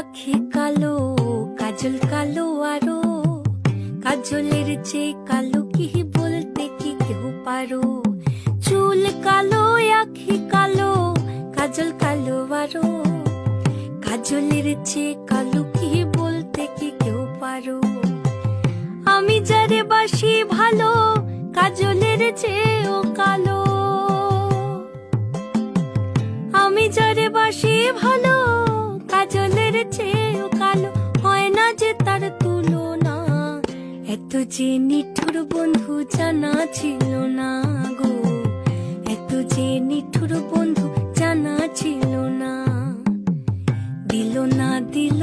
আখি কালো, কাজল কালো আরো, কাজলের চেয়ে কালো কি বলতে কি কেউ পারো। চুল কালো, আখি কালো, কাজল কালো আরো, কাজলের চেয়ে কালো কি বলতে কি কেউ পারো। আমি যারে বাসি ভালো, কাজলের চেয়েও কালো। আমি যারে বাসি ভালো, কাজলের চেয়েও কালো, হয় না যে তার তুলনা। এত যে নিঠুর বন্ধু জানা ছিল না গো, এত যে নিঠুর বন্ধু জানা ছিল না। দিল না দিল